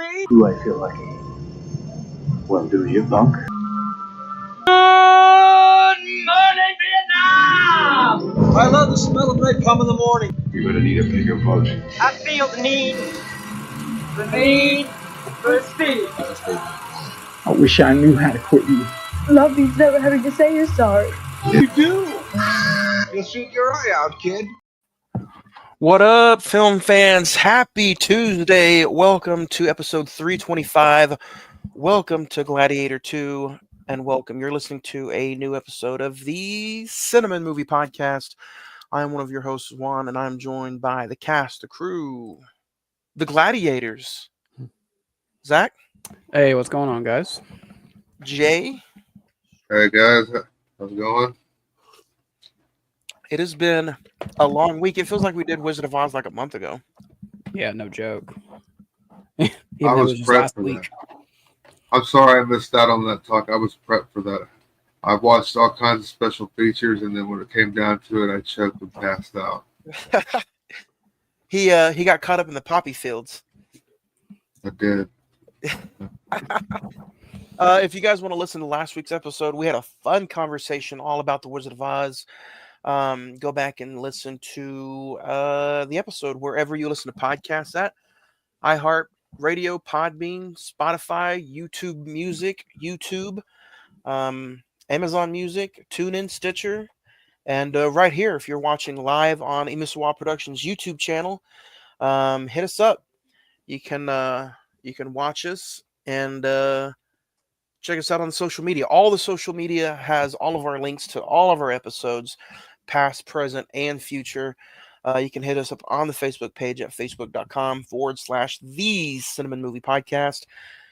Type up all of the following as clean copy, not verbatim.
me? Do I feel lucky? Well, do you, punk? Good morning, Vietnam! I love the smell of napalm in the morning. You're gonna need a bigger boat. I feel the need for speed. I wish I knew how to quit you. Love means never having to say you're sorry. You do. You'll shoot your eye out, kid. What up, film fans? Happy Tuesday. Welcome to episode 325. Welcome to Gladiator 2, and welcome. You're listening to a new episode of the Cine-Men movie podcast. I'm one of your hosts, Juan, and I'm joined by the cast, the crew, the Gladiators. Zach? Hey, what's going on, guys? Jay? Hey guys, how's it going? It has been a long week. It feels like we did Wizard of Oz like a month ago. Yeah, no joke. I was just prepped last for week. that. I'm sorry I missed out on that talk. I was prepped for that. I watched all kinds of special features, and then when it came down to it, I choked and passed out. He got caught up in the poppy fields. I did. If you guys want to listen to last week's episode, we had a fun conversation all about the Wizard of Oz. Go back and listen to the episode wherever you listen to podcasts at. iHeart Radio, Podbean, Spotify, YouTube Music, Amazon Music, TuneIn, Stitcher, and right here, if you're watching live on Emisawa Productions YouTube channel, hit us up. You can watch us and check us out on social media. All the social media has all of our links to all of our episodes, past, present, and future. You can hit us up on the Facebook page at facebook.com/the Cine-Men Movie Podcast.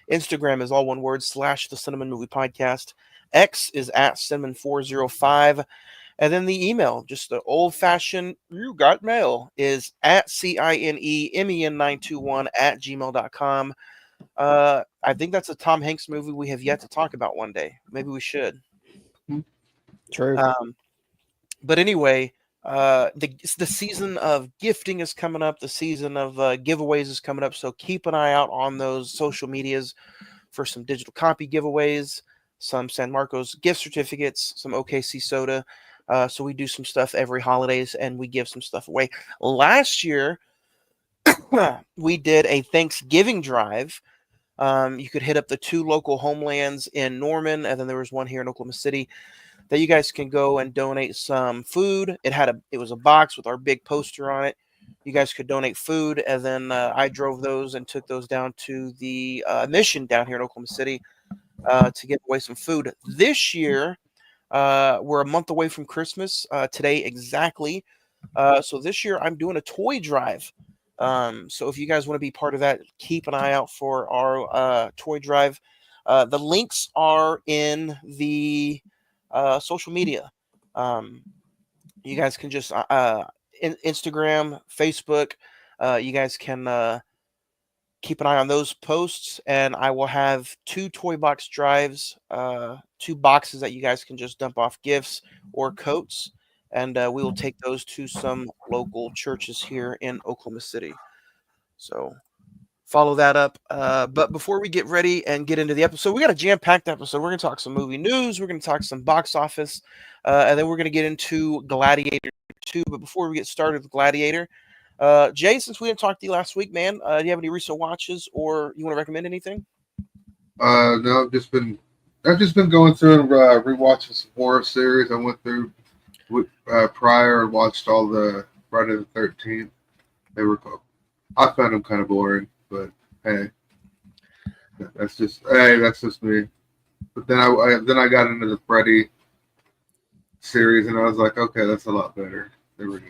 Instagram is all one word / the Cine-Men Movie Podcast. X is at Cine-Men405. And then the email, just the old-fashioned, you got mail, is at CINEMEN921 @gmail.com. I think that's a Tom Hanks movie we have yet to talk about one day. Maybe we should. True. But anyway, the season of gifting is coming up. The season of giveaways is coming up. So keep an eye out on those social medias for some digital copy giveaways, some San Marcos gift certificates, some OKC soda. So we do some stuff every holidays, and we give some stuff away. Last year, we did a Thanksgiving drive. You could hit up the 2 local homelands in Norman, and then there was one here in Oklahoma City that you guys can go and donate some food. It was a box with our big poster on it. You guys could donate food, and then I drove those and took those down to the mission down here in Oklahoma City to give away some food. This year, we're a month away from Christmas today exactly. So this year I'm doing a toy drive. So if you guys want to be part of that, keep an eye out for our toy drive. The links are in the social media. You guys can just Instagram, Facebook. You guys can keep an eye on those posts, and I will have 2 toy box drives, 2 boxes that you guys can just dump off gifts or coats, and we will take those to some local churches here in Oklahoma City. So follow that up. But before we get ready and get into the episode, we got a jam-packed episode. We're going to talk some movie news. We're going to talk some box office, and then we're going to get into Gladiator 2. But before we get started with Gladiator, Jay, since we didn't talk to you last week, man, do you have any recent watches, or you want to recommend anything? No, I've just been going through and rewatching some horror series. I went through prior and watched all the Friday the 13th. I found them kind of boring, but hey, that's just me. But then I got into the Freddy series, and I was like, okay, that's a lot better. There we go.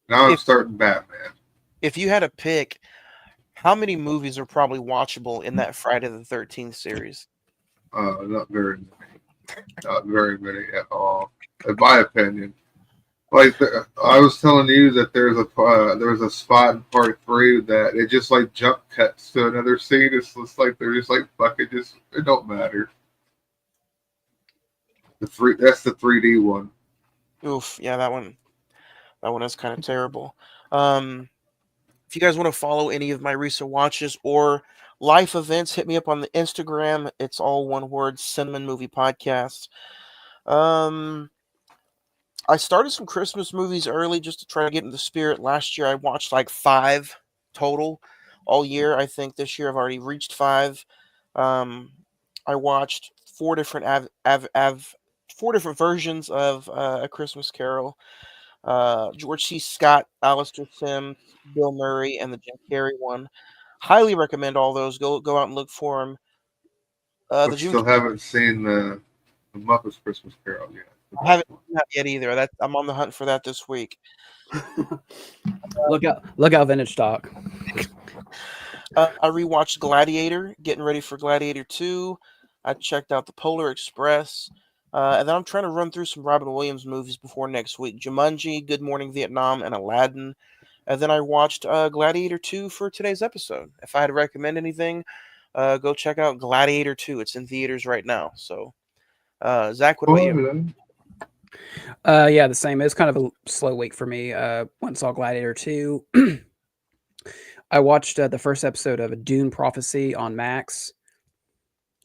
Now I'm starting Batman. If you had to pick, how many movies are probably watchable in that Friday the 13th series? Not very many. Not very many at all, in my opinion. Like I was telling you that there's a spot in part 3 that it just like jump cuts to another scene. It's just like they're just like fuck it, it don't matter. That's the 3D one. Oof, yeah, that one is kind of terrible. If you guys want to follow any of my recent watches or life events, hit me up on the Instagram. It's all one word, Cine-Men Movie Podcast. Um, I started some Christmas movies early just to try to get in the spirit. Last year I watched like 5 total all year. I think this year I've already reached 5. Um, I watched 4 different versions of A Christmas Carol. George C. Scott, Alistair Sims, Bill Murray, and the Jim Carrey one. Highly recommend all those. Go out and look for them. I The Jim still haven't seen the Muppets Christmas Carol yet. The I haven't first one. seen that yet either. I'm on the hunt for that this week. Look out, vintage stock. I rewatched Gladiator, getting ready for Gladiator 2. I checked out the Polar Express. And then I'm trying to run through some Robin Williams movies before next week. Jumanji, Good Morning Vietnam, and Aladdin. And then I watched Gladiator 2 for today's episode. If I had to recommend anything, go check out Gladiator 2. It's in theaters right now. So, Zach, what about you? Spoiler. Yeah, the same. It's kind of a slow week for me. Went and saw Gladiator 2. I watched the first episode of a Dune Prophecy on Max.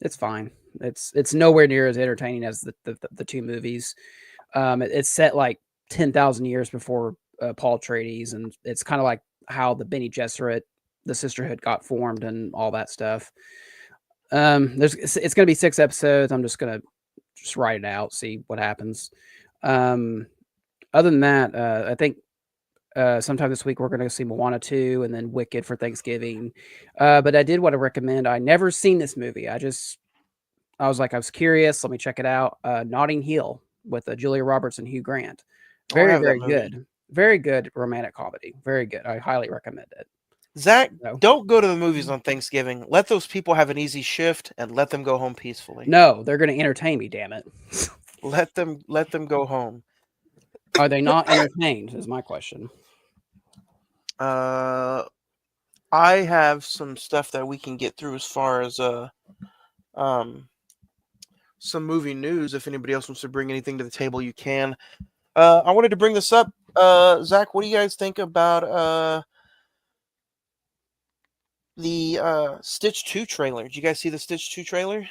It's fine. It's nowhere near as entertaining as the 2 movies. It's set like 10,000 years before Paul Atreides, and it's kind of like how the Bene Gesserit, the Sisterhood, got formed and all that stuff. It's going to be 6 episodes. I'm just going to write it out, see what happens. Other than that, I think sometime this week we're going to see Moana 2 and then Wicked for Thanksgiving. But I did want to recommend. I never seen this movie. I was curious. Let me check it out. Notting Hill with Julia Roberts and Hugh Grant. Oh, I Very, have that very movie. good. Very good romantic comedy. Very good. I highly recommend it. Zach, No. don't go to the movies on Thanksgiving. Let those people have an easy shift and let them go home peacefully. No, they're going to entertain me. Damn it. Let them go home. Are they not entertained? Is my question. I have some stuff that we can get through as far as some movie news. If anybody else wants to bring anything to the table, you can. I wanted to bring this up. Zach, what do you guys think about the Stitch 2 trailer? Did you guys see the Stitch 2 trailer?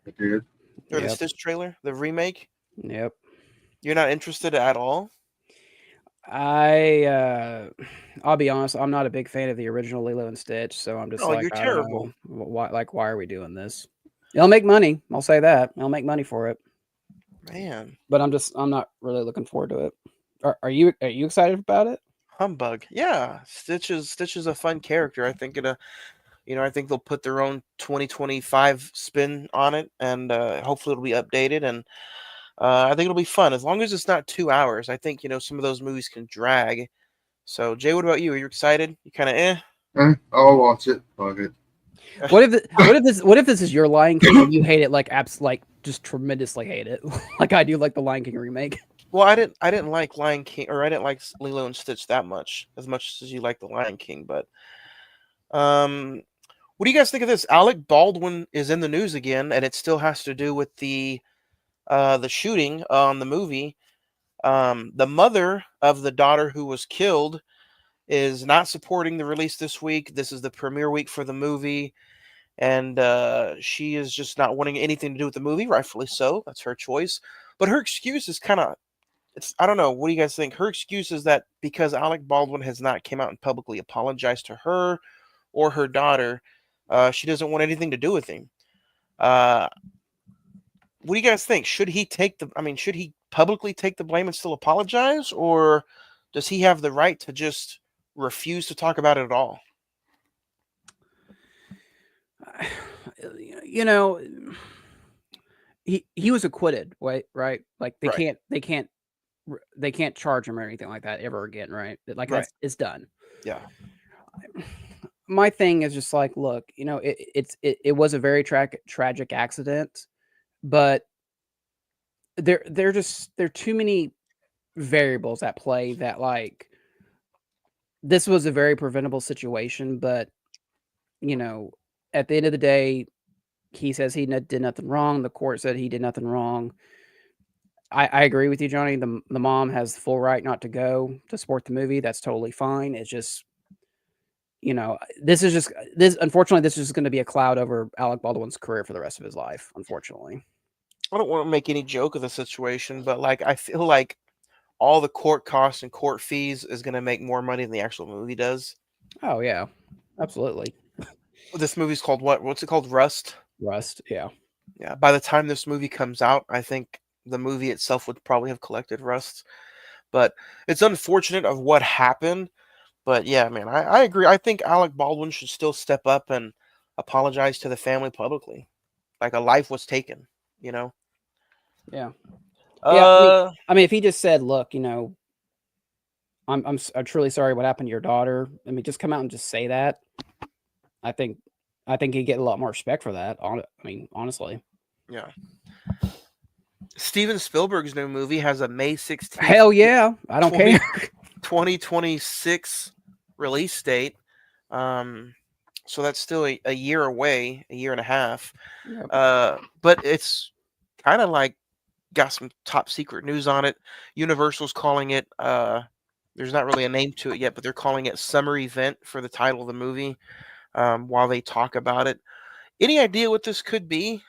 I did. Or the Yep. Stitch trailer? The remake? Yep. You're not interested at all? I'll be honest, I'm not a big fan of the original Lilo and Stitch, so I'm just Oh, like, you're I don't terrible. know. Why are we doing this? It'll make money. I'll say that. It'll make money for it. Man. But I'm not really looking forward to it. Are you excited about it? Humbug. Yeah. Stitch is a fun character. I think I think they'll put their own 2025 spin on it, and hopefully it'll be updated, and I think it'll be fun as long as it's not 2 hours. I think some of those movies can drag. So Jay, what about you? Are you excited? You kind of I'll watch it. Fuck it. What if this is your Lion King and you hate it like just tremendously hate it like I do like the Lion King remake? Well, I didn't like Lion King, or I didn't like Lilo and Stitch that much as you like the Lion King. But what do you guys think of this? Alec Baldwin is in the news again, and it still has to do with the shooting on the movie. The mother of the daughter who was killed is not supporting the release this week. This is the premiere week for the movie, and she is just not wanting anything to do with the movie. Rightfully so. That's her choice. But her excuse is kind of I don't know. What do you guys think? Her excuse is that because Alec Baldwin has not came out and publicly apologized to her or her daughter, she doesn't want anything to do with him. What do you guys think? Should he should he publicly take the blame and still apologize, or does he have the right to just refuse to talk about it at all? He was acquitted, right? Like Right. they can't charge him or anything like that ever again, right? Like Right. it's done. Yeah. My thing is just like, look, it was a very tragic accident, but there are too many variables at play that like this was a very preventable situation, but at the end of the day, he says he did nothing wrong. The court said he did nothing wrong. I agree with you, Johnny. The mom has the full right not to go to support the movie. That's totally fine. It's just you know, this is just this. Unfortunately, this is going to be a cloud over Alec Baldwin's career for the rest of his life. Unfortunately. I don't want to make any joke of the situation, but like I feel like all the court costs and court fees is going to make more money than the actual movie does. Oh yeah, absolutely. This movie's called what? What's it called? Rust. Rust. Yeah. Yeah. By the time this movie comes out, I think the movie itself would probably have collected rust. But it's unfortunate of what happened. But yeah, man, I agree. I think Alec Baldwin should still step up and apologize to the family publicly. Like a life was taken, you know? Yeah. Yeah. Uh, I mean, if he just said, "Look, you know, I'm truly sorry what happened to your daughter." I mean, just come out and just say that. I think he'd get a lot more respect for that. I mean, honestly. yeah. Steven Spielberg's new movie has a May 16th, Hell yeah, I don't 20 care. 2026 release date. So that's still a year away, a year and a half. Yep. But it's kind of like got some top secret news on it. Universal's calling it. There's not really a name to it yet, but they're calling it Summer Event for the title of the movie. While they talk about it, any idea what this could be?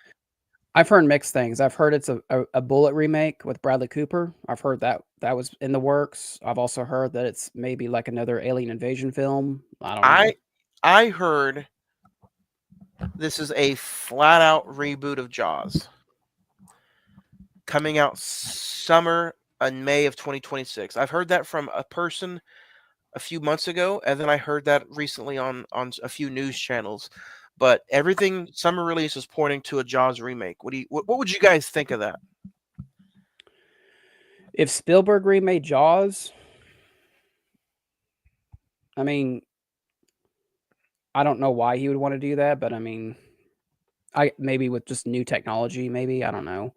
I've heard mixed things. I've heard it's a Bullet remake with Bradley Cooper. I've heard that was in the works. I've also heard that it's maybe like another alien invasion film. I don't know. I heard this is a flat out reboot of Jaws coming out summer in May of 2026. I've heard that from a person a few months ago, and then I heard that recently on a few news channels. But everything summer release is pointing to a Jaws remake. What would you guys think of that? If Spielberg remade Jaws, I mean, I don't know why he would want to do that, but I mean, I maybe with just new technology, maybe I don't know.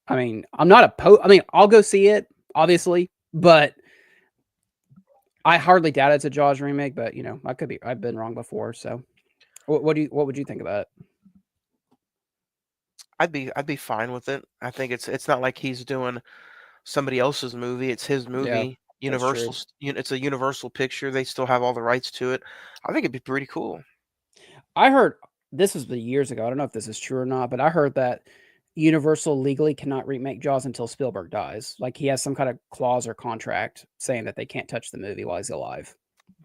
I mean, I'm not opposed. I mean, I'll go see it, obviously, but I hardly doubt it's a Jaws remake. But you know, I could be. I've been wrong before. So, what would you think about it? I'd be fine with it. I think it's not like he's doing somebody else's movie. It's his Yeah, movie. that's true. It's a Universal picture. They still have all the rights to it. I think it'd be pretty cool. I heard this was the years ago. I don't know if this is true or not, but I heard that Universal legally cannot remake Jaws until Spielberg dies. Like he has some kind of clause or contract saying that they can't touch the movie while he's alive.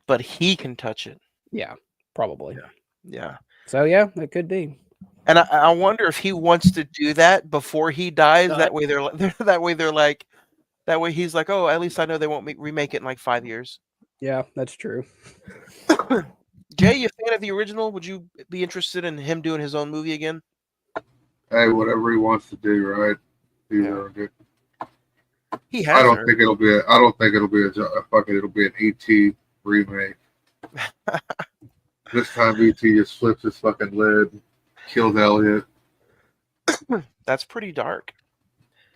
But he can touch it. Yeah, probably. Yeah. So yeah, it could be. And I wonder if he wants to do that before he dies. That way that way he's like, oh, at least I know they won't remake it in like 5 years. Yeah, that's true. Jay, you a fan of the original? Would you be interested in him doing his own movie again? Hey, whatever he wants to do, right? He's good. He has. I don't think it'll be it'll be an ET remake. This time ET just flips his fucking lid, kills Elliot. That's pretty dark.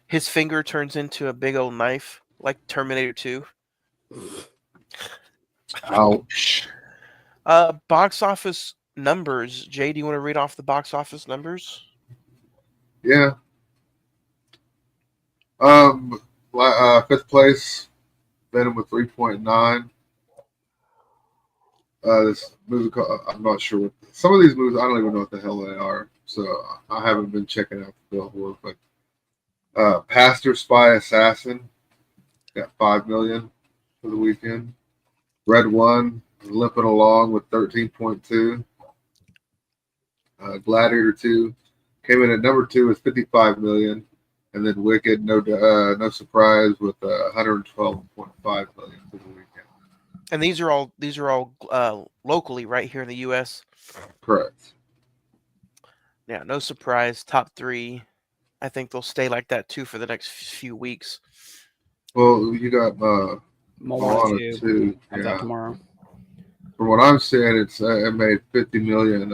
His finger turns into a big old knife, like Terminator 2. Ouch. Box office numbers. Jay, do you want to read off the box office numbers? Yeah. Fifth place, Venom with 3.9. This movie, I'm not sure what some of these movies. I don't even know what the hell they are, so I haven't been checking out the billboard. But Pastor, Spy, Assassin got 5 million for the weekend. Red One limping along with 13.2. Gladiator 2 came in at number 2 with 55 million, and then Wicked, no surprise, with 112.5 million for the weekend. And these are all locally right here in the U.S. Correct. Yeah, no surprise. Top 3. I think they'll stay like that too for the next few weeks. Well, you got Moana 2. Comes out tomorrow. From what I'm saying, it made 50 million.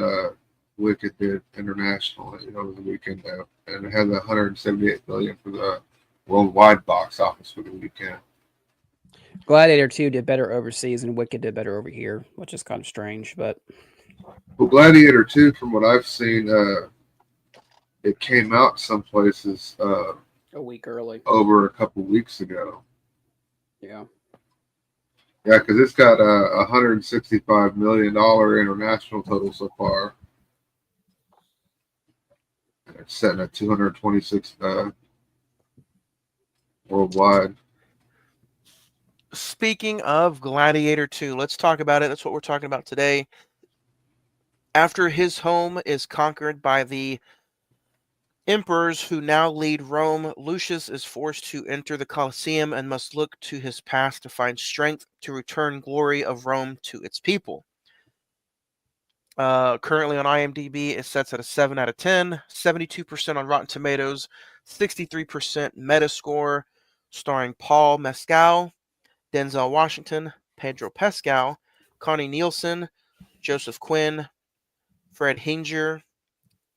Wicked did internationally over the weekend, and it had 178 million for the worldwide box office for the weekend. Gladiator 2 did better overseas, and Wicked did better over here, which is kind of strange. But well, Gladiator 2, from what I've seen, it came out some places a week early, over a couple weeks ago. Yeah. Yeah, because it's got a $165 million international total so far. It's setting at 226 worldwide. Speaking of Gladiator 2, let's talk about it. That's what we're talking about today. After his home is conquered by the emperors who now lead Rome, Lucius is forced to enter the Colosseum and must look to his past to find strength to return glory of Rome to its people. Currently on IMDb, it sets at a 7 out of 10, 72% on Rotten Tomatoes, 63% Metascore, starring Paul Mescal, Denzel Washington, Pedro Pascal, Connie Nielsen, Joseph Quinn, Fred Hinger,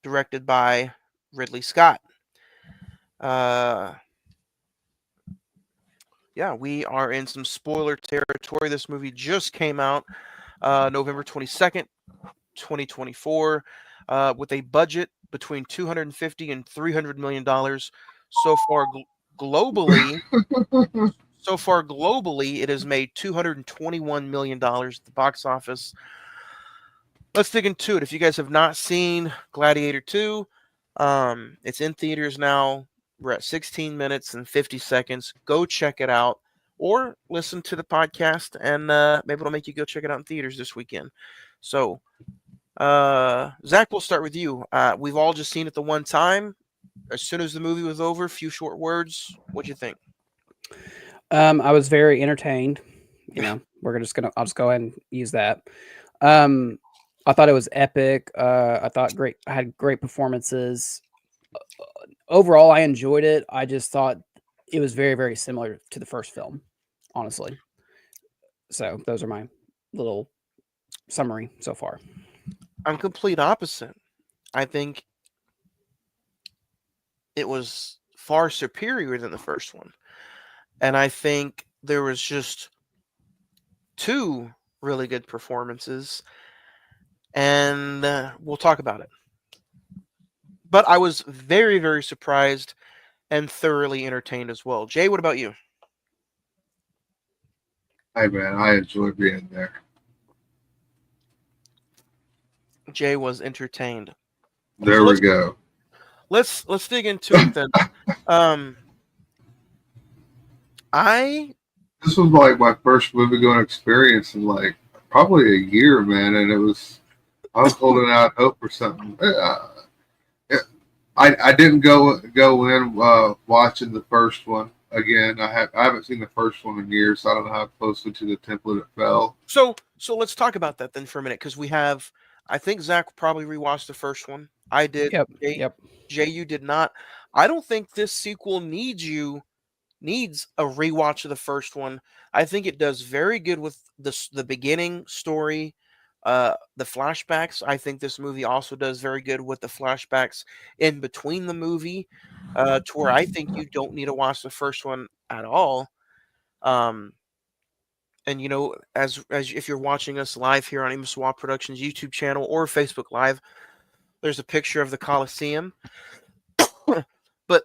directed by Ridley Scott. Yeah, we are in some spoiler territory. This movie just came out November 22nd, 2024, with a budget between $250 and $300 million. So far globally, it has made $221 million at the box office. Let's dig into it. If you guys have not seen Gladiator 2, it's in theaters now. We're at 16 minutes and 50 seconds. Go check it out or listen to the podcast, and maybe it'll make you go check it out in theaters this weekend. So, Zach, we'll start with you. We've all just seen it the one time. As soon as the movie was over, a few short words. What'd you think? I was very entertained. You know, I'll just go ahead and use that. I thought it was epic. I had great performances. Overall, I enjoyed it. I just thought it was very, very similar to the first film, honestly. So those are my little summary so far. I'm complete opposite. I think it was far superior than the first one. And I think there was just two really good performances, and we'll talk about it. But I was very, very surprised and thoroughly entertained as well. Jay, what about you? Hey man, I enjoyed being there. Jay was entertained. There we go. Let's dig into it then. This was like my first movie going experience in like probably a year, man, and I was holding out hope for something. I didn't go in watching the first one again. I haven't seen the first one in years, so I don't know how closely to the template it fell. So let's talk about that then for a minute, because I think Zach probably rewatched the first one. I did. Yep. Jay, you did not. I don't think this sequel needs a rewatch of the first one. I think it does very good with the beginning story, the flashbacks. I think this movie also does very good with the flashbacks in between the movie, to where I think you don't need to watch the first one at all. And you know, as if you're watching us live here on Imswa Productions YouTube channel or Facebook Live, there's a picture of the Coliseum. But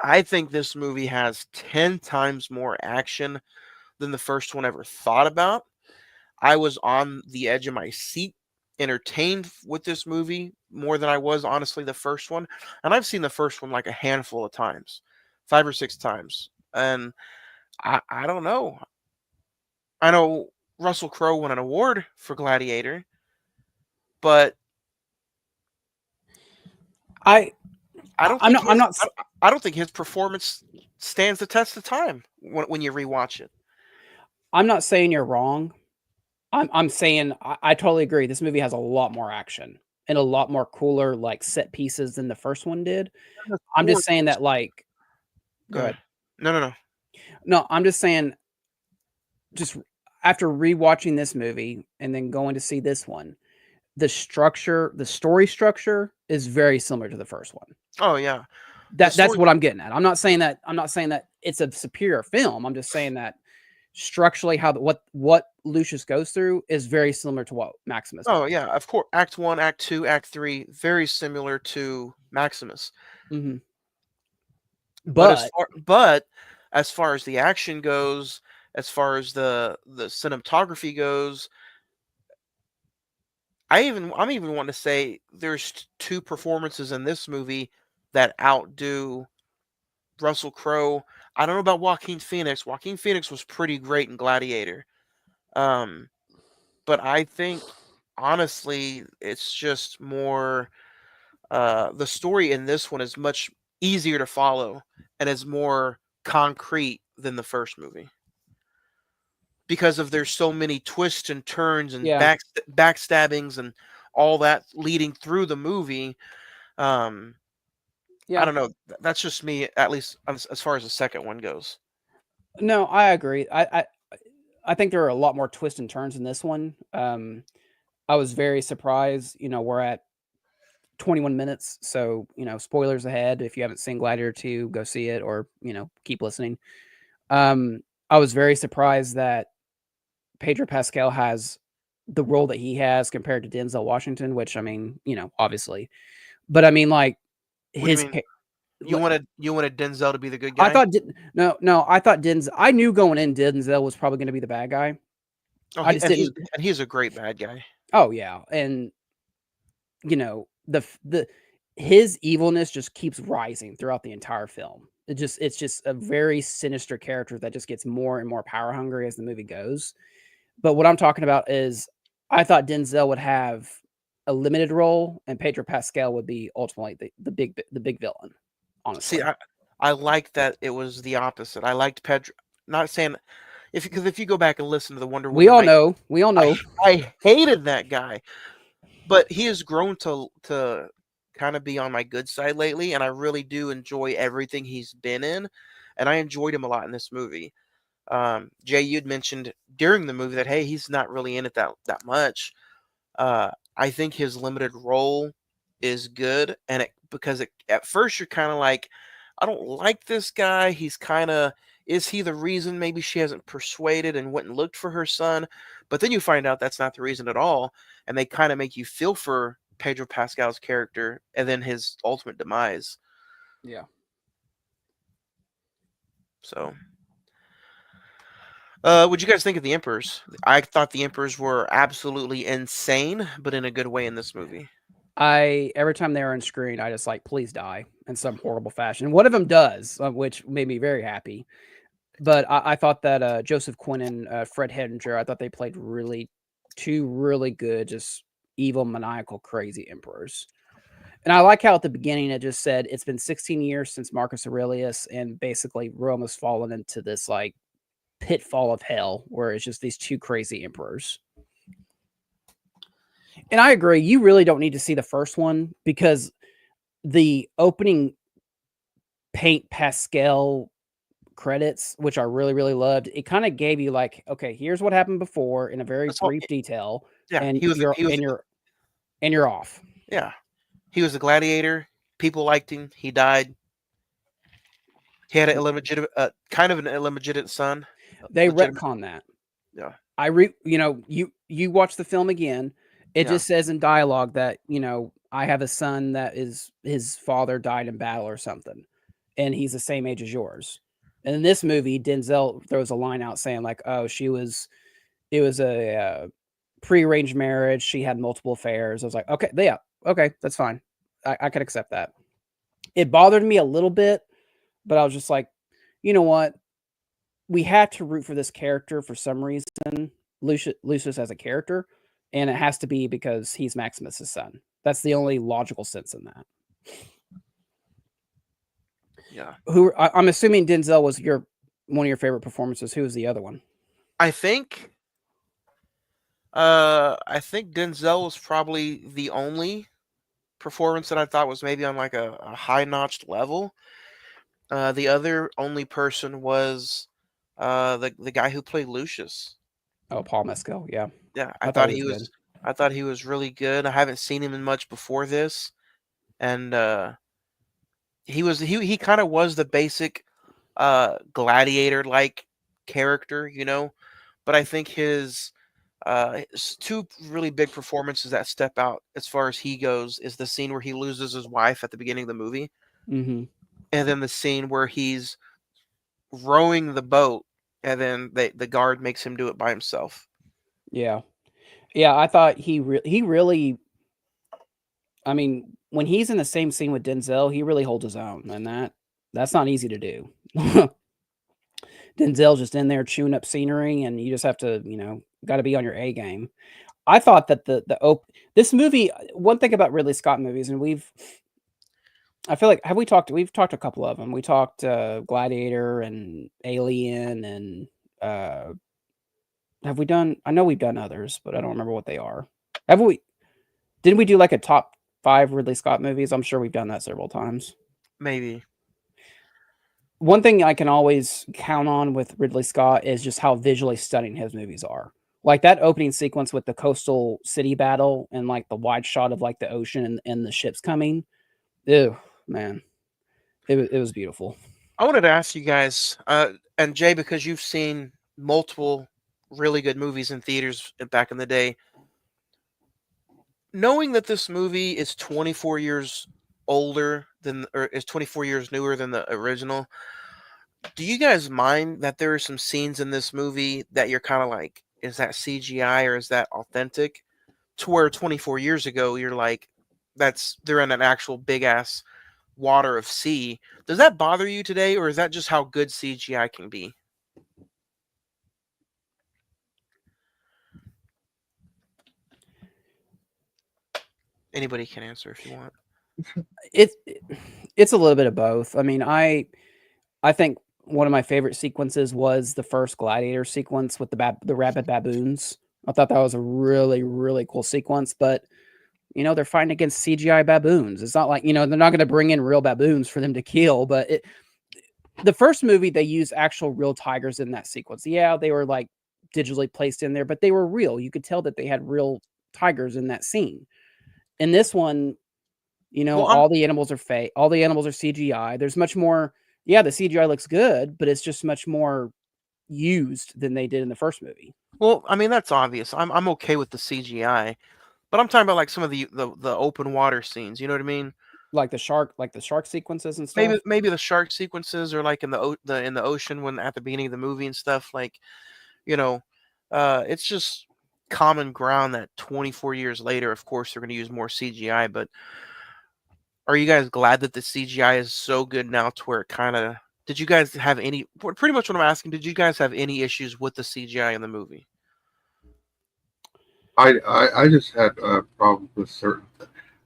I think this movie has 10 times more action than the first one ever thought about. I was on the edge of my seat, entertained with this movie more than I was, honestly, the first one. And I've seen the first one like a handful of times, 5 or 6 times. And I don't know. I know Russell Crowe won an award for Gladiator, but I don't think his performance stands the test of time when you rewatch it. I'm not saying you're wrong. I'm saying I totally agree. This movie has a lot more action and a lot more cooler like set pieces than the first one did. I'm just saying that like. Go ahead. No. No, I'm just saying. Just after rewatching this movie and then going to see this one, the story structure is very similar to the first one. Oh yeah. That's what I'm getting at. I'm not saying that it's a superior film. I'm just saying that structurally what Lucius goes through is very similar to what Maximus does. Oh yeah, of course. Act 1, Act 2, Act 3, very similar to Maximus. Mm-hmm. But as far as the action goes, as far as the cinematography goes, I'm even wanting to say there's two performances in this movie that outdo Russell Crowe. I don't know about Joaquin Phoenix. Joaquin Phoenix was pretty great in Gladiator. Um, but I think honestly, it's just more the story in this one is much easier to follow and is more concrete than the first movie because of there's so many twists and turns and Yeah. backstabbings and all that leading through the movie. Um, I Yeah. don't know. That's just me, at least as far as the second one goes. No, I agree. I think there are a lot more twists and turns in this one. I was very surprised. We're at 21 minutes, so spoilers ahead. If you haven't seen Gladiator 2, go see it, or keep listening. I was very surprised that Pedro Pascal has the role that he has compared to Denzel Washington, which I mean, obviously, but I mean, like What do you his. mean? You wanted Denzel to be the good I guy? thought no. I thought Denzel. I knew going in Denzel was probably going to be the bad guy. Oh, I just didn't. he's a great bad guy. Oh yeah, and the his evilness just keeps rising throughout the entire film. It's just a very sinister character that just gets more and more power hungry as the movie goes. But what I'm talking about is I thought Denzel would have a limited role and Pedro Pascal would be ultimately the big villain, See, honestly. I like that it was the opposite. I liked Pedro. Not saying because if you go back and listen to the Wonder We Woman all know. We all know. I hated that guy, but he has grown to kind of be on my good side lately, and I really do enjoy everything he's been in, and I enjoyed him a lot in this movie. Jay, you'd mentioned during the movie that hey, he's not really in it that much. I think his limited role is good, and because at first you're kind of like, I don't like this guy. He's kind of is he the reason maybe she hasn't persuaded and went and looked for her son? But then you find out that's not the reason at all, and they kind of make you feel for Pedro Pascal's character and then his ultimate demise. Yeah. So, what'd you guys think of the Emperors? I thought the Emperors were absolutely insane, but in a good way in this movie. Every time they were on screen, I just like, please die in some horrible fashion. One of them does, which made me very happy. But I thought that Joseph Quinn and Fred Henninger, I thought they played two really good, just evil, maniacal, crazy emperors. And I like how at the beginning it just said it's been 16 years since Marcus Aurelius, and basically Rome has fallen into this like pitfall of hell where it's just these two crazy emperors. And I agree, you really don't need to see the first one because the opening Paint Pascal credits, which I really, really loved, it kind of gave you like, okay, here's what happened before in a very That's all. brief detail, Yeah, and you're off. yeah. He was a gladiator. People liked him. He died. He had an illegitimate, kind of an illegitimate son. They Legitimate. retcon that. Yeah. You watch the film again. It Yeah. just says in dialogue that I have a son that is his father died in battle or something, and he's the same age as yours. And in this movie, Denzel throws a line out saying like, "Oh, it was a prearranged marriage. She had multiple affairs." I was like, "Okay, yeah, okay, that's fine. I can accept that." It bothered me a little bit, but I was just like, you know what? We had to root for this character for some reason, Lucius as a character, and it has to be because he's Maximus's son. That's the only logical sense in that. Yeah. I'm assuming Denzel was one of your favorite performances. Who was the other one? I think Denzel was probably the only performance that I thought was maybe on like a high notched level. The other only person was the guy who played Lucius. Oh, Paul Mescal. Yeah, Yeah, I thought he was good. I thought he was really good. I haven't seen him in much before this, and he kind of was the basic gladiator like character, But I think his two really big performances that step out as far as he goes is the scene where he loses his wife at the beginning of the movie, Mm-hmm. and then the scene where he's rowing the boat and then the guard makes him do it by himself. Yeah. Yeah, I thought he really I mean, when he's in the same scene with Denzel, he really holds his own, and that's not easy to do. Denzel's just in there chewing up scenery, and you just have to, got to be on your A game. I thought that this movie. One thing about Ridley Scott movies, and I feel like we've talked a couple of them. We talked Gladiator and Alien, and have we done? I know we've done others, but I don't remember what they are. Have we? Didn't we do like a top 5 Ridley Scott movies? I'm sure we've done that several times. Maybe. One thing I can always count on with Ridley Scott is just how visually stunning his movies are. Like that opening sequence with the coastal city battle and like the wide shot of like the ocean and the ships coming. Ew, man. It was beautiful. I wanted to ask you guys, and Jay, because you've seen multiple really good movies in theaters back in the day, knowing that this movie is 24 years older than, or is 24 years newer than the original, do you guys mind that there are some scenes in this movie that you're kind of like, is that CGI or is that authentic? To where 24 years ago, you're like, they're in an actual big ass water of sea. Does that bother you today, or is that just how good CGI can be? Anybody can answer if you want. It's a little bit of both. I mean, I think one of my favorite sequences was the first Gladiator sequence with the rabid baboons. I thought that was a really, really cool sequence, but they're fighting against CGI baboons. It's not like, they're not going to bring in real baboons for them to kill, but the first movie, they used actual real tigers in that sequence. Yeah, they were like digitally placed in there, but they were real. You could tell that they had real tigers in that scene. In this one, Well, all the animals are fake. All the animals are CGI. There's much more. Yeah, the CGI looks good, but it's just much more used than they did in the first movie. well, I mean that's obvious. I'm okay with the CGI, but I'm talking about like some of the open water scenes. You know what I mean? Like the shark sequences and Maybe stuff. maybe the shark sequences, or like in in the ocean when at the beginning of the movie and stuff. Like, you know, it's just common ground that 24 years later, of course, they're going to use more CGI. But are you guys glad that the CGI is so good now to where it kind of? Did you guys have any? Pretty much what I'm asking. Did you guys have any issues with the CGI in the movie? I just had a problem with certain.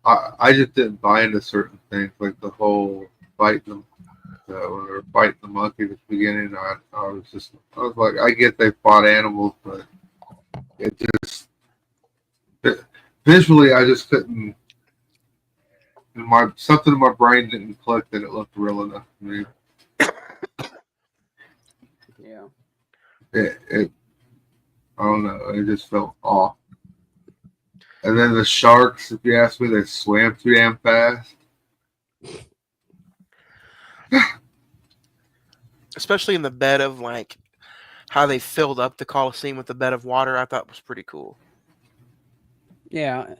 I just didn't buy into certain things like the whole fighting them. When they were fighting the monkey at the beginning, I was like, I get they fought animals, but it just visually I just couldn't. Something in my brain didn't click that it looked real enough to me. Yeah. It I don't know. It just felt off. And then the sharks, if you ask me, they swam too damn fast. Especially in the bed of like how they filled up the Coliseum with the bed of water, I thought was pretty cool. Yeah.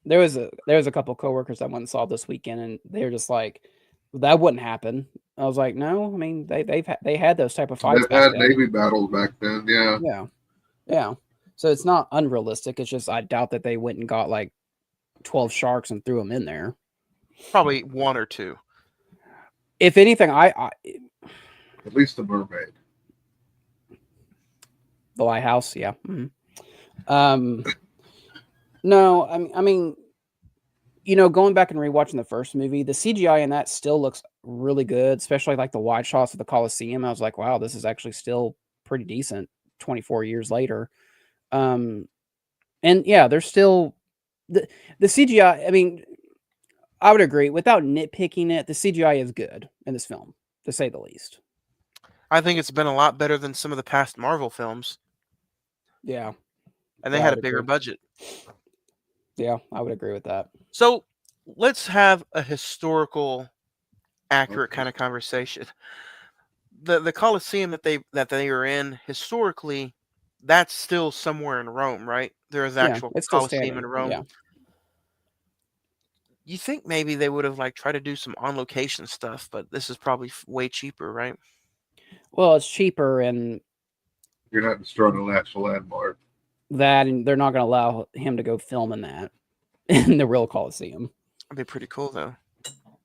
There was a couple coworkers I went and saw this weekend, and they were just like, "That wouldn't happen." I was like, "No, I mean they had those type of fights They've back had then." Navy battles back then, yeah. Yeah, yeah. So it's not unrealistic. It's just I doubt that they went and got like 12 sharks and threw them in there. Probably one or two. If anything, At least the mermaid. the lighthouse, yeah. Mhm. No, I mean, going back and rewatching the first movie, the CGI in that still looks really good, especially like the wide shots of the Coliseum. I was like, wow, this is actually still pretty decent 24 years later. Um, and yeah, there's still the CGI. I mean, I would agree. Without nitpicking it, the CGI is good in this film, to say the least. I think it's been a lot better than some of the past Marvel films, Yeah, and they yeah, I had a would bigger agree. budget. Yeah, I would agree with that. So let's have a historical, accurate Okay. kind of conversation. The Colosseum that they are in historically, that's still somewhere in Rome, right? There is Yeah, actual it's still Colosseum in standing. Rome. Yeah. You think maybe they would have like tried to do some on location stuff, but this is probably way cheaper, right? Well, it's cheaper, and You're not destroying a natural landmark. That, and they're not going to allow him to go film in that in the real Coliseum. That'd be pretty cool though.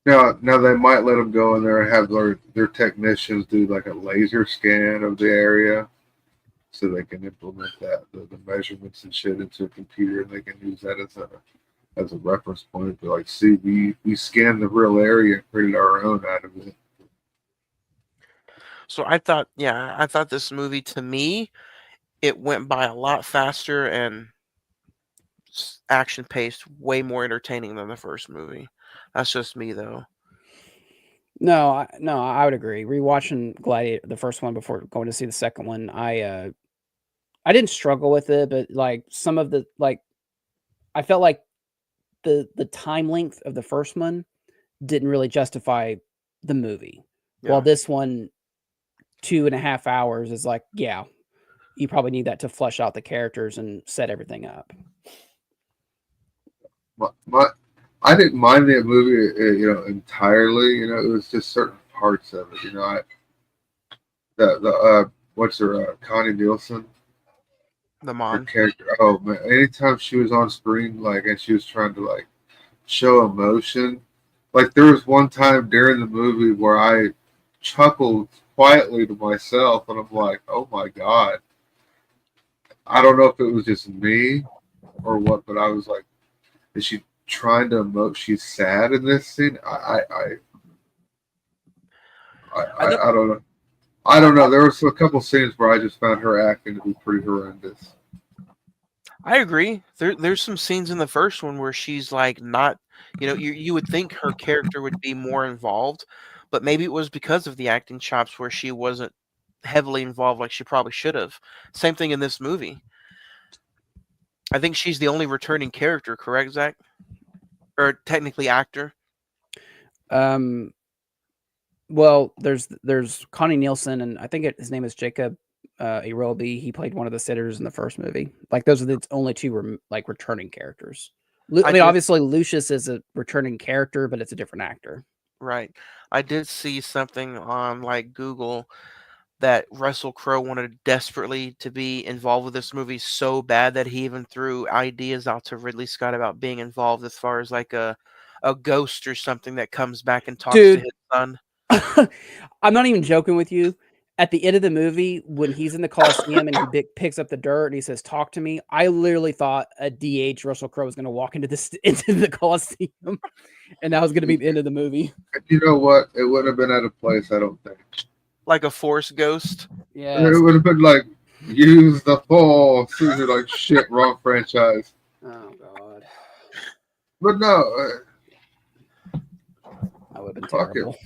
Now they might let them go in there and have their technicians do like a laser scan of the area, so they can implement the measurements and shit into a computer, and they can use that as a reference point to like see we scanned the real area and created our own out of it. So I thought this movie, to me, it went by a lot faster and action paced, way more entertaining than the first movie. That's just me though. No, I would agree. Rewatching Gladiator, the first one before going to see the second one, I didn't struggle with it, but like some of the I felt like the time length of the first one didn't really justify the movie. Yeah. While this one, 2.5 hours is like, yeah, you probably need that to flesh out the characters and set everything up. I didn't mind the movie, entirely. It was just certain parts of it. What's her Connie Nielsen, The her mom. character. Oh man, anytime she was on screen, and she was trying to show emotion. Like there was one time during the movie where I chuckled quietly to myself, and I'm like, "Oh my god!" I don't know if it was just me or what, but I was like, "Is she trying to emote? She's sad in this scene." I don't know. I don't know. There was a couple scenes where I just found her acting to be pretty horrendous. I agree. There's some scenes in the first one where she's like not, you would think her character would be more involved, but maybe it was because of the acting chops where she wasn't heavily involved like she probably should have. Same thing in this movie. I think she's the only returning character, correct, Zach? Or technically actor. Well, there's Connie Nielsen, and I think his name is Jacob Irobi. He played one of the sitters in the first movie. Like those are the only two returning characters. I mean, obviously Lucius is a returning character, but it's a different actor. Right. I did see something on Google that Russell Crowe wanted desperately to be involved with this movie so bad that he even threw ideas out to Ridley Scott about being involved as far as a ghost or something that comes back and talks to his son. I'm not even joking with you. At the end of the movie, when he's in the Coliseum and he picks up the dirt and he says, "Talk to me," I literally thought a DH Russell Crowe was going to walk into the Coliseum, and that was going to be the end of the movie. You know what? It wouldn't have been out of place, I don't think. Like a Force ghost? Yeah. It would have been like, use the Force. Like, shit, wrong franchise. Oh, God. But no. That would have been terrible.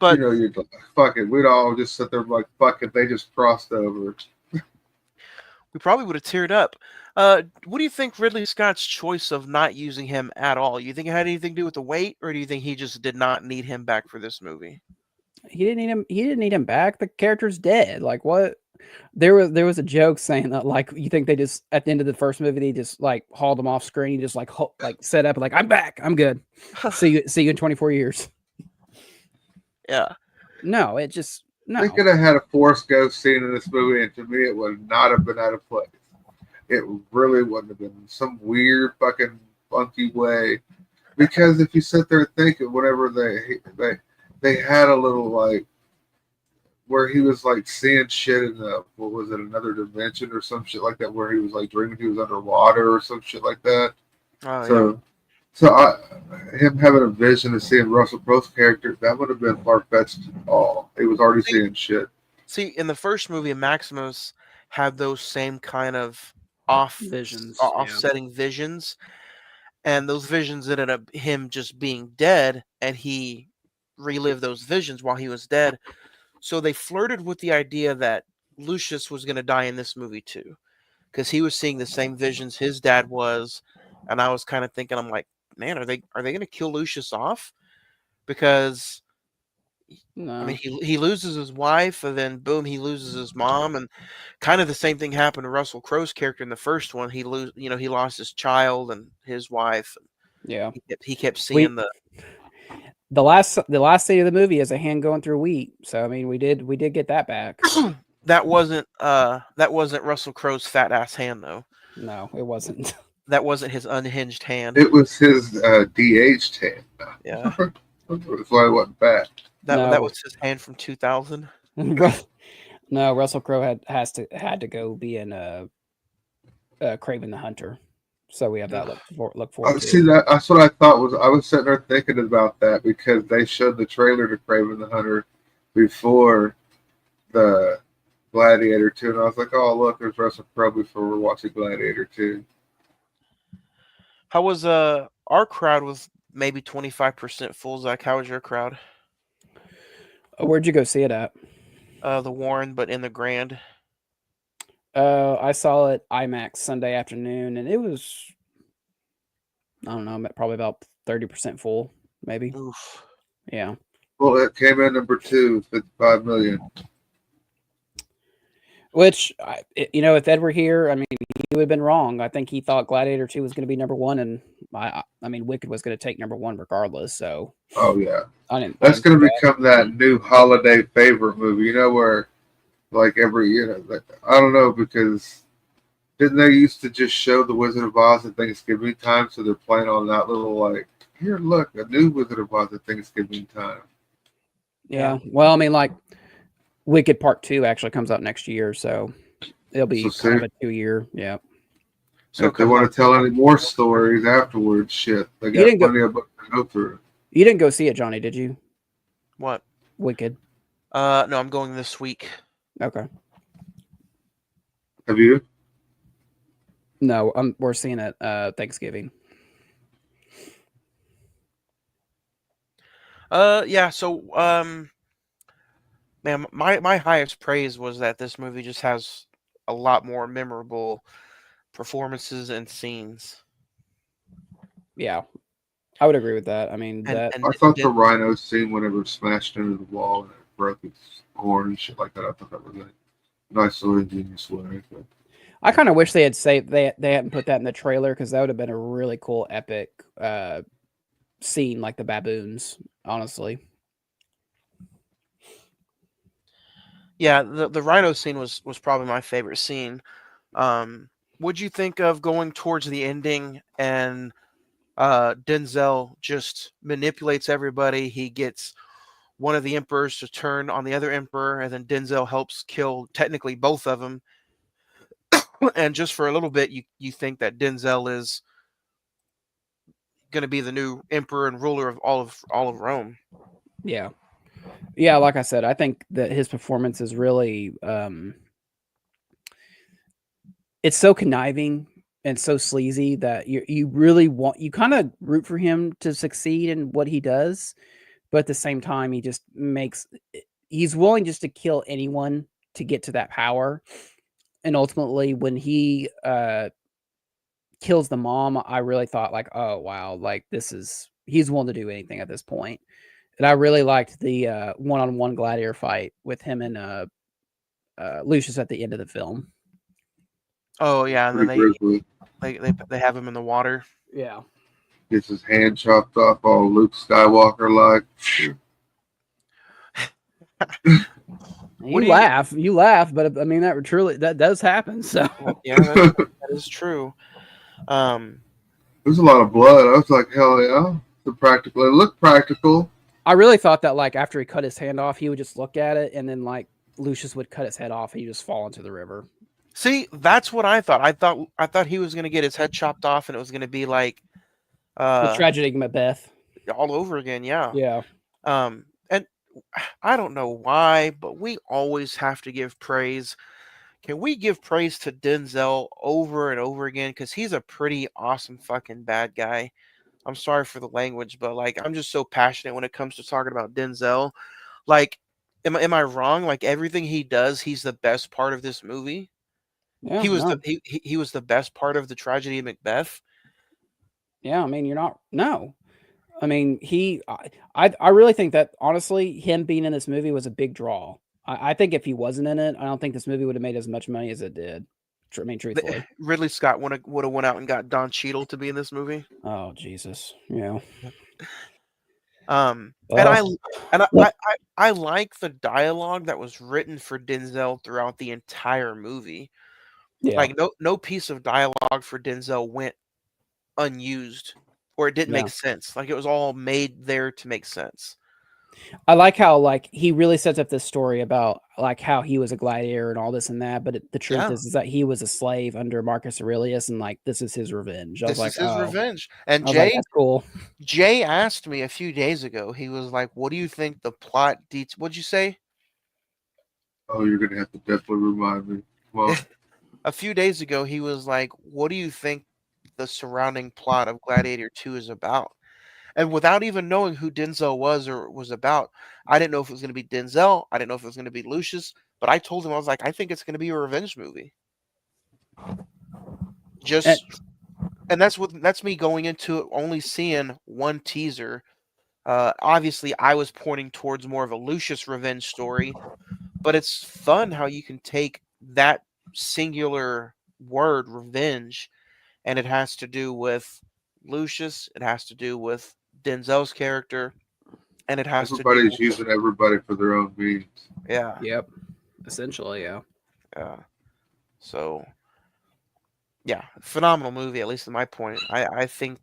But you'd like, fuck it. We'd all just sit there like, fuck it. They just crossed over. We probably would have teared up. What do you think Ridley Scott's choice of not using him at all? You think it had anything to do with the weight, or do you think he just did not need him back for this movie? He didn't need him. He didn't need him back. The character's dead. Like what? There was a joke saying that you think they just at the end of the first movie they just hauled him off screen. He just set up I'm back. I'm good. see you in 24 years. Yeah. No, it just no. They could have had a Force ghost scene in this movie, and to me, it would not have been out of place. It really wouldn't have been some weird fucking funky way. Because if you sit there and think it, whenever they had a little where he was seeing shit in another dimension or some shit like that, where he was dreaming he was underwater or some shit like that. Oh, Him having a vision of seeing Russell Crowe's character, that would have been far-fetched at all. He was already seeing shit. See, in the first movie, Maximus had those same kind of offsetting visions, and those visions ended up him just being dead, and he relived those visions while he was dead. So they flirted with the idea that Lucius was going to die in this movie too, because he was seeing the same visions his dad was, and I was kind of thinking, I'm like, man, are they going to kill Lucius off? Because no. I mean, he loses his wife, and then boom, he loses his mom, and kind of the same thing happened to Russell Crowe's character in the first one. He lost his child and his wife. Yeah, he kept seeing The last scene of the movie is a hand going through wheat. So I mean, we did get that back. That wasn't Russell Crowe's fat ass hand though. No, it wasn't. That wasn't his unhinged hand. It was his DH hand. Yeah, That's why it wasn't bad. that was his hand from 2000. No, Russell Crowe had to go be in Craven the Hunter. So we have that look forward to. See, that's what I thought was. I was sitting there thinking about that because they showed the trailer to Craven the Hunter before the Gladiator 2, and I was like, oh, look, there's Russell Crowe before we're watching Gladiator 2. How was our crowd was maybe 25% full, Zach? How was your crowd? Where'd you go see it at? The Warren, but in the Grand. I saw it IMAX Sunday afternoon, and it was, I don't know, probably about 30% full, maybe. Oof. Yeah. Well, it came in number 2, 55 million. Which, if Ed were here, I mean, he would have been wrong. I think he thought Gladiator 2 was going to be number 1, and I mean, Wicked was going to take number 1 regardless. So. Oh yeah. That's going to become that new holiday favorite movie. Where. Like every, I don't know, because didn't they used to just show The Wizard of Oz at Thanksgiving time? So they're playing on that little, like, here, look, a new Wizard of Oz at Thanksgiving time. Yeah. Well, I mean, like, Wicked Part 2 actually comes out next year. So it'll be kind of a 2-year. Yeah. So if they want to tell any more stories afterwards, shit, they got plenty of books to go through. You didn't go see it, Johnny, did you? What? Wicked. No, I'm going this week. Okay. Have you? No, we're seeing it Thanksgiving. Yeah, so man, my highest praise was that this movie just has a lot more memorable performances and scenes. Yeah. I would agree with that. I mean, I thought the rhino scene whenever it smashed into the wall and it broke its horn and shit like that, I thought that was a nice little ingenious way. I kind of wish they had they hadn't put that in the trailer, because that would have been a really cool epic scene, like the baboons, honestly. Yeah, the rhino scene was probably my favorite scene. What'd you think of going towards the ending and Denzel just manipulates everybody? He gets one of the emperors to turn on the other emperor, and then Denzel helps kill technically both of them. And just for a little bit, you think that Denzel is going to be the new emperor and ruler of all of Rome. Yeah. Yeah, like I said, I think that his performance is really it's so conniving and so sleazy that you really you kind of root for him to succeed in what he does, but at the same time he's willing just to kill anyone to get to that power. And ultimately when he kills the mom, I really thought, like, oh wow, like he's willing to do anything at this point. And I really liked the one-on-one gladiator fight with him and Lucius at the end of the film. Oh yeah, and then they have him in the water. Yeah. Gets his hand chopped off, all Luke Skywalker like. You laugh, but I mean that does happen. So yeah, that is true. There's a lot of blood. I was like, hell yeah, the practical. It looked practical. I really thought that, like, after he cut his hand off, he would just look at it, and then like Lucius would cut his head off, and he'd just fall into the river. See, that's what I thought. I thought he was going to get his head chopped off, and it was going to be like the tragedy of Macbeth all over again. Yeah. Yeah. And I don't know why, but we always have to give praise. Can we give praise to Denzel over and over again? Because he's a pretty awesome fucking bad guy. I'm sorry for the language, but like, I'm just so passionate when it comes to talking about Denzel. Like, am I wrong? Like, everything he does, he's the best part of this movie. Yeah, he was the best part of the tragedy of Macbeth. Yeah, I mean, you're not. No, I mean, I really think that, honestly, him being in this movie was a big draw. I think if he wasn't in it, I don't think this movie would have made as much money as it did. I mean, truthfully, Ridley Scott would have went out and got Don Cheadle to be in this movie. Oh Jesus, yeah. And Well, I like the dialogue that was written for Denzel throughout the entire movie. yeah, Like no piece of dialogue for Denzel went unused or it didn't yeah. make sense. Like it was all made there to make sense. I like how like he really sets up this story about like how he was a gladiator and all this and that. But the truth Yeah. is that he was a slave under Marcus Aurelius, and like this is his revenge. I was This like, is his oh, revenge. And I was like, that's cool. Jay asked me a few days ago. He was like, "What do you think the plot What'd you say?" Oh, you're gonna have to definitely remind me. Well, A few days ago, he was like, "What do you think the surrounding plot of Gladiator 2 is about?" And without even knowing who Denzel was or was about, I didn't know if it was going to be Denzel. I didn't know if it was going to be Lucius. But I told him I was like, I think it's going to be a revenge movie. And, And that's me going into it only seeing one teaser. Obviously, I was pointing towards more of a Lucius revenge story, but it's fun how you can take that singular word, revenge, and it has to do with Lucius, it has to do with Denzel's character, and it has to do, everybody's using everybody for their own means. yeah, yep, essentially, yeah. yeah. So, yeah, phenomenal movie, at least in my point. I think,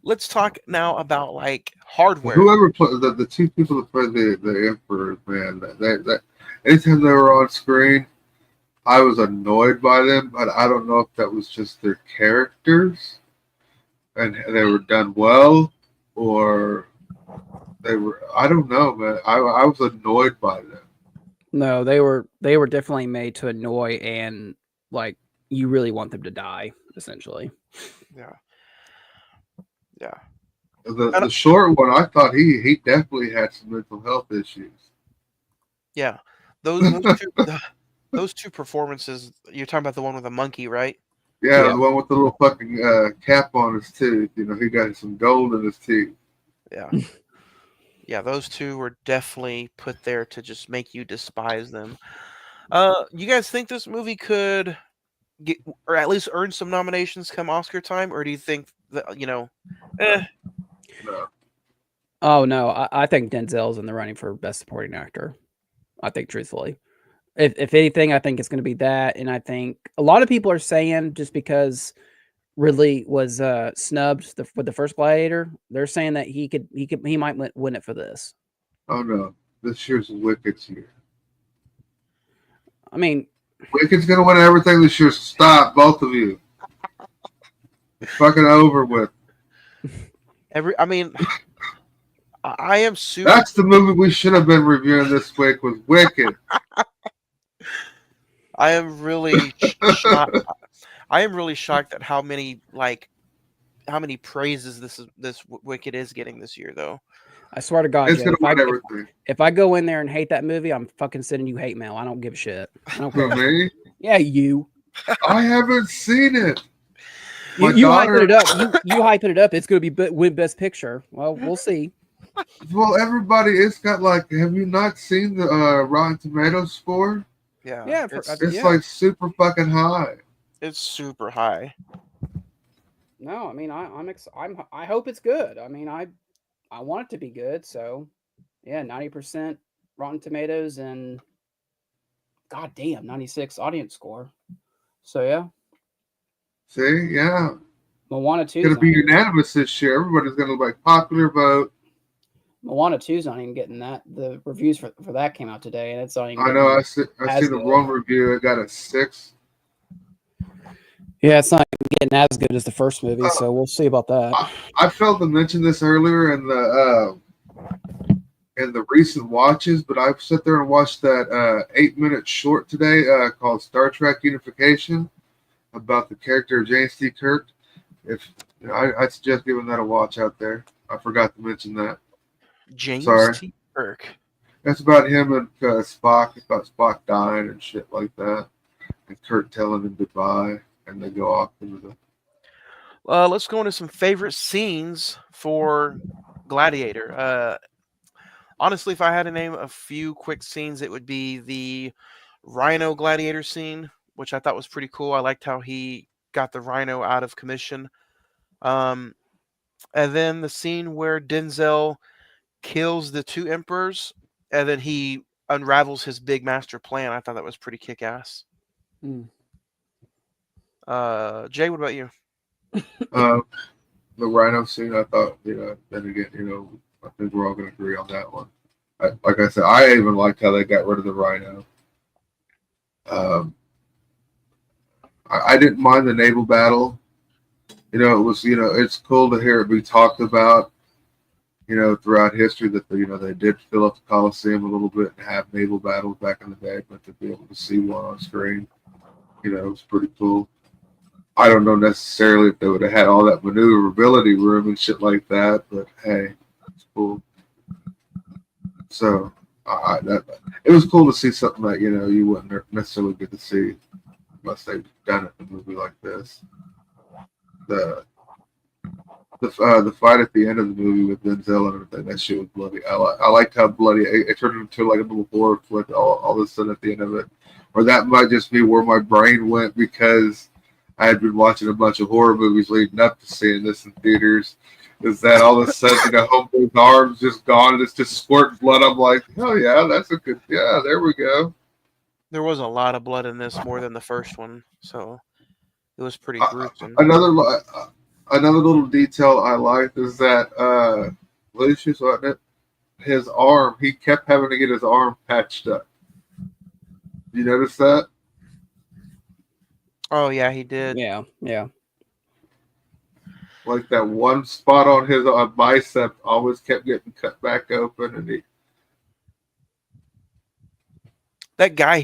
let's talk now about like hardware. Whoever played the two people that played the emperors, man, that anytime they were on screen, I was annoyed by them. But I don't know if that was just their characters and they were done well, or they were. I don't know, man. I was annoyed by them. No, they were definitely made to annoy and like you really want them to die, essentially. Yeah, yeah. The short one, I thought he definitely had some mental health issues. Yeah, those two performances. You're talking about the one with the monkey, right? Yeah, Yeah. the one with the little fucking cap on his tooth. You know, he got some gold in his teeth. Yeah, yeah. Those two were definitely put there to just make you despise them. You guys think this movie could get or at least earn some nominations come Oscar time, or do you think that eh, No. Oh no, I think Denzel's in the running for best supporting actor. I think truthfully. If anything, I think it's going to be that, and I think a lot of people are saying just because Ridley was snubbed with the first Gladiator, they're saying that he might win it for this. Oh no, this year's Wicked's year. I mean, Wicked's gonna win everything this year. So stop, both of you. It's fucking over with. I mean, I am super. That's the movie we should have been reviewing this week. Was Wicked. I am really shocked. I am really shocked at how many praises this Wicked is getting this year, though. I swear to God, It's Jay, gonna win everything. if I go in there and hate that movie, I'm fucking sending you hate mail. I don't give a shit. I don't For care. me, Yeah, you. I haven't seen it. You, My you daughter. hyping it up. You hyping it up. It's going to be win best picture. Well, we'll see. Well, everybody, it's got like. Have you not seen the Rotten Tomatoes score? Yeah, Yeah, It's yeah. like super fucking high. it's super high. No, I mean I hope it's good. I mean I want it to be good. So yeah, 90% Rotten Tomatoes and goddamn 96 audience score. So yeah, See, yeah, Moana it's 2's gonna not be even, unanimous this year. Everybody's gonna like popular vote. Moana 2's not even getting that. The reviews for that came out today, and it's not even. I know. I as seen the good. one review. It got a 6. Yeah, it's not getting as good as the first movie. So we'll see about that. I failed to mention this earlier in the recent watches, but I've sat there and watched that 8-minute short today called Star Trek Unification about the character of James T. Kirk. If I suggest giving that a watch out there. I forgot to mention that. James Sorry. T. Kirk. That's about him and Spock. It's about Spock dying and shit like that, and Kirk telling him goodbye, and they go off into the. Let's go into some favorite scenes for Gladiator. Honestly, if I had to name a few quick scenes, it would be the Rhino Gladiator scene, which I thought was pretty cool. I liked how he got the Rhino out of commission. Um, And then the scene where Denzel kills the two emperors, and then he unravels his big master plan. I thought that was pretty kick ass. Mm. Jay, what about you? The Rhino scene, I thought, then again, I think we're all going to agree on that one. Like I said, I even liked how they got rid of the Rhino. I didn't mind the naval battle. It was, it's cool to hear it be talked about, throughout history that, they did fill up the Coliseum a little bit and have naval battles back in the day, but to be able to see one on screen, it was pretty cool. I don't know necessarily if they would have had all that maneuverability room and shit like that, but hey, it's cool. So, it was cool to see something that, you wouldn't necessarily get to see unless they've done it in a movie like this. The fight at the end of the movie with Denzel and everything, that shit was bloody. I liked how bloody it turned into like a little horror flick all of a sudden at the end of it. Or that might just be where my brain went because I had been watching a bunch of horror movies leading up to seeing this in theaters. Is that all of a sudden, Homeboy's arm's just gone and it's just squirting blood? I'm like, oh yeah, that's a good, yeah, there we go. There wasn't a lot of blood in this, more than the first one, so it was pretty gruesome. Another little detail I liked is that Lucius, wasn't it? His arm, he kept having to get his arm patched up. You notice that? Oh yeah, he did. Yeah. Like that one spot on his bicep always kept getting cut back open, and That guy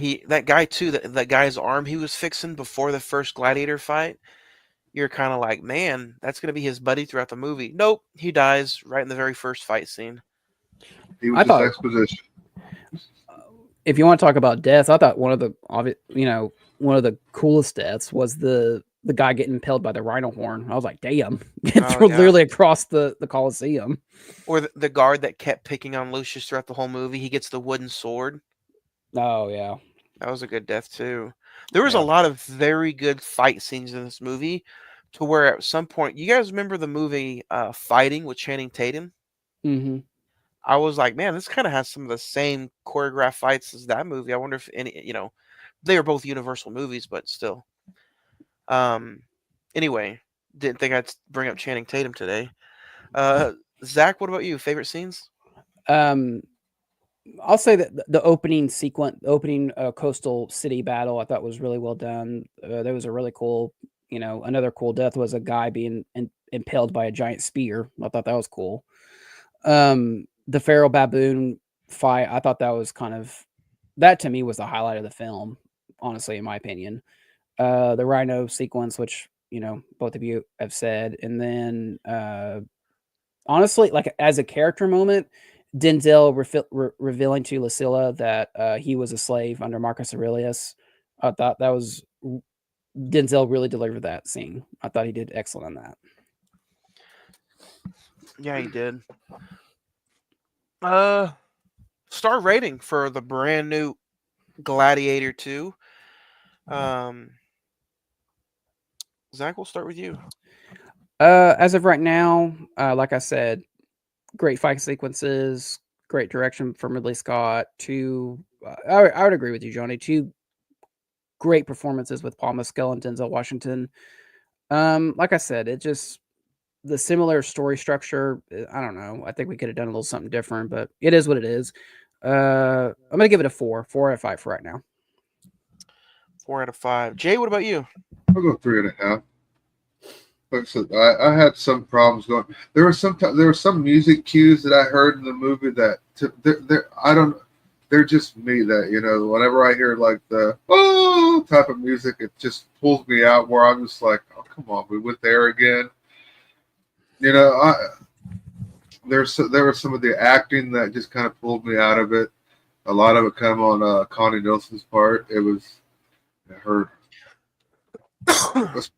too, that guy's arm he was fixing before the first Gladiator fight. You're kind of like, man, that's going to be his buddy throughout the movie. Nope, he dies right in the very first fight scene. he was just exposition. If you want to talk about death, I thought one of the coolest deaths was the guy getting impaled by the rhino horn. I was like, damn, literally across the Coliseum. Or the guard that kept picking on Lucius throughout the whole movie. He gets the wooden sword. Oh yeah, that was a good death too. There was a lot of very good fight scenes in this movie, to where at some point, you guys remember the movie Fighting with Channing Tatum? Mm-hmm. I was like, man, this kind of has some of the same choreographed fights as that movie. I wonder if they are both Universal movies, but still. Anyway, didn't think I'd bring up Channing Tatum today. Zach, what about you? Favorite scenes? I'll say that the opening sequence, coastal city battle, I thought was really well done. There was a really cool, another cool death was a guy being impaled by a giant spear. I thought that was cool. The feral baboon fight, I thought that was that to me was the highlight of the film, honestly, in my opinion. The rhino sequence, which, both of you have said. And then, honestly, like as a character moment, Denzel revealing to Lucilla that he was a slave under Marcus Aurelius. I thought that was Denzel really delivered that scene. I thought he did excellent on that. Yeah, he did. Star rating for the brand new Gladiator 2. Zach, we'll start with you. As of right now, like I said, great fight sequences, great direction from Ridley Scott. I would agree with you, Johnny. 2 great performances with Paul Mescal and Denzel Washington. Like I said, it just the similar story structure. I don't know. I think we could have done a little something different, but it is what it is. I'm gonna give it a 4 out of 5 for right now. 4 out of 5. Jay, what about you? I'll go 3.5. Like I said, I had some problems going. There were some music cues that I heard in the movie that they're just me that whenever I hear like the type of music, it just pulls me out where I'm just like, oh come on, we went there again. There was some of the acting that just kind of pulled me out of it. A lot of it come on Connie Nielsen's part. It hurt.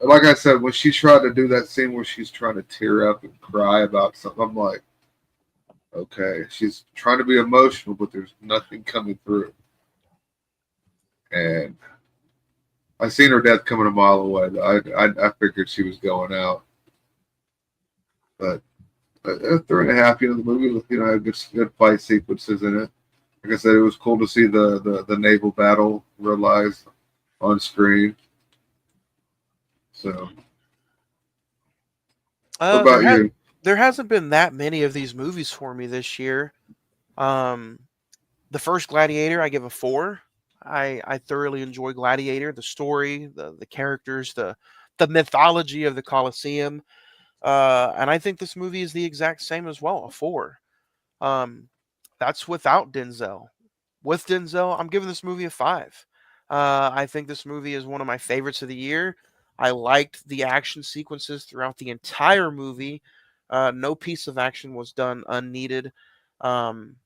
Like I said, when she tried to do that scene where she's trying to tear up and cry about something, I'm like, okay, she's trying to be emotional, but there's nothing coming through. And I seen her death coming a mile away. I figured she was going out. But a 3.5. The movie, had good fight sequences in it. Like I said, it was cool to see the naval battle realized on screen. So, what about you? There hasn't been that many of these movies for me this year. The first Gladiator, I give a 4. I thoroughly enjoy Gladiator, the story, the characters, the mythology of the Colosseum, and I think this movie is the exact same as well, a 4. That's without Denzel. With Denzel, I'm giving this movie a 5. I think this movie is one of my favorites of the year. I liked the action sequences throughout the entire movie. No piece of action was done unneeded. Um,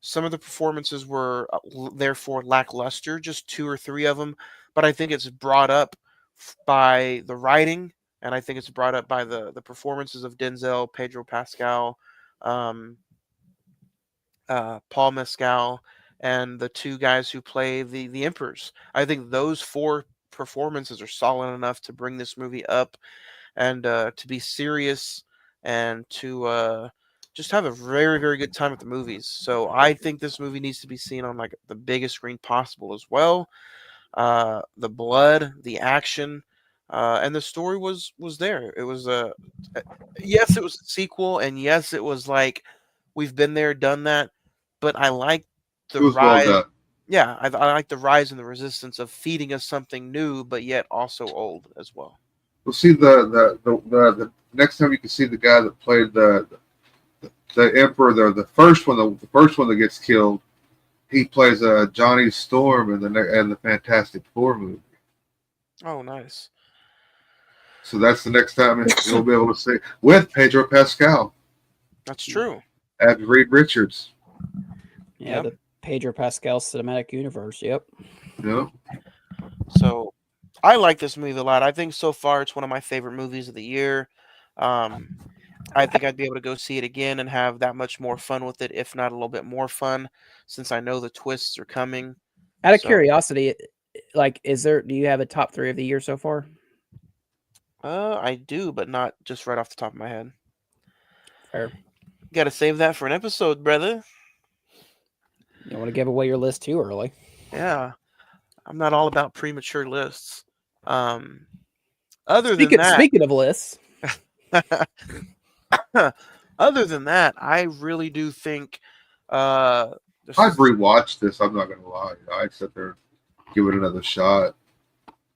some of the performances were therefore lackluster, just 2 or 3 of them, but I think it's brought up by the writing, and I think it's brought up by the performances of Denzel, Pedro Pascal, um, Paul Mescal, and the 2 guys who play the emperors. I think those 4 performances are solid enough to bring this movie up and to be serious and to just have a very, very good time at the movies. So I think this movie needs to be seen on like the biggest screen possible as well. The blood, the action, and the story was there. It was yes, it was a sequel, and yes, it was like we've been there, done that. But I like It the was well rise. done. Yeah, I like the rise and the resistance of feeding us something new, but yet also old as well. We'll see the next time you can see the guy that played the emperor, the first one, the first one that gets killed. He plays Johnny Storm in the Fantastic Four movie. Oh, nice. So that's the next time you'll be able to see with Pedro Pascal That's true. and Reed Richards. Yeah, Yep. the Pedro Pascal cinematic universe. Yep. Yeah. So I like this movie a lot. I think so far it's one of my favorite movies of the year. Um, I think I'd be able to go see it again and have that much more fun with it, if not a little bit more fun, since I know the twists are coming. Out of So, curiosity, like, do you have a top 3 of the year so far? I do, but not just right off the top of my head. Fair. Got to save that for an episode, brother. You don't want to give away your list too early. Yeah, I'm not all about premature lists. Other than that, Speaking of lists, other than that, I really do think this I'd is rewatch this. I'm not gonna lie. I'd sit there, give it another shot.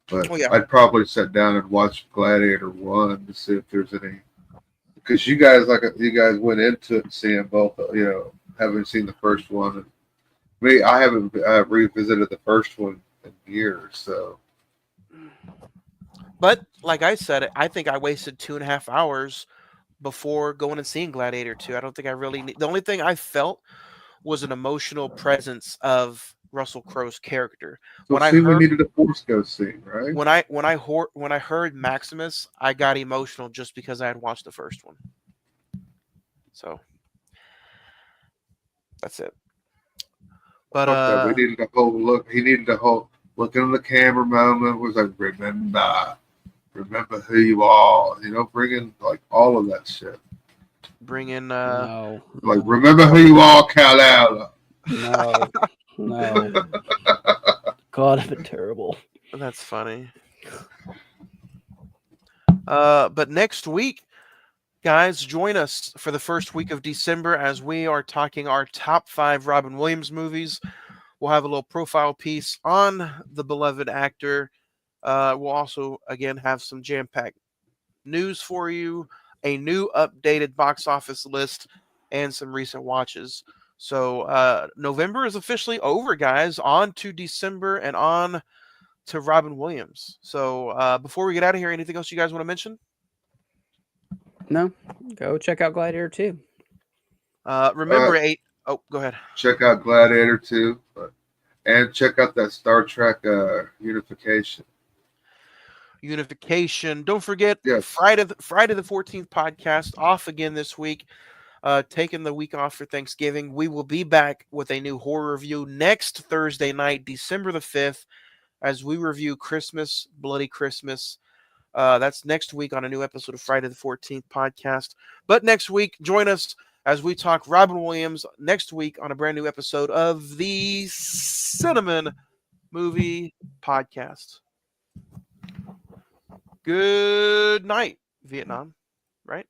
But oh yeah, I'd probably sit down and watch Gladiator 1 to see if there's any. Because you guys went into it seeing both. Having seen the first one. And me, I haven't revisited the first one in years. So but like I said, I think I wasted 2.5 hours before going and seeing Gladiator 2. I don't think I really need. The only thing I felt was an emotional presence of Russell Crowe's character. When I see, we heard needed a Force Ghost scene, right? when I heard Maximus, I got emotional just because I had watched the first one. So that's it. But Fuck that. We needed a whole look. He needed a whole looking in the camera moment. Was like, remember who you are. Bringing like all of that shit. bring in no. Like, remember who you are, Kal-El. No. God, I've been terrible. that's funny. But next week, guys, join us for the first week of December as we are talking our top 5 Robin Williams movies. We'll have a little profile piece on the beloved actor. We'll also, again, have some jam-packed news for you, a new updated box office list, and some recent watches. So November is officially over, guys. On to December and on to Robin Williams. So before we get out of here, anything else you guys want to mention? No, go check out Gladiator 2. Remember, Oh, go ahead. Check out Gladiator 2, and check out that Star Trek Unification. Don't forget, Yes. Friday the 14th podcast off again this week. Taking the week off for Thanksgiving. We will be back with a new horror review next Thursday night, December the 5th, as we review Christmas, Bloody Christmas. That's next week on a new episode of Friday the 14th podcast. But next week, join us as we talk Robin Williams next week on a brand new episode of the Cine-Men Movie Podcast. Good night, Vietnam, right?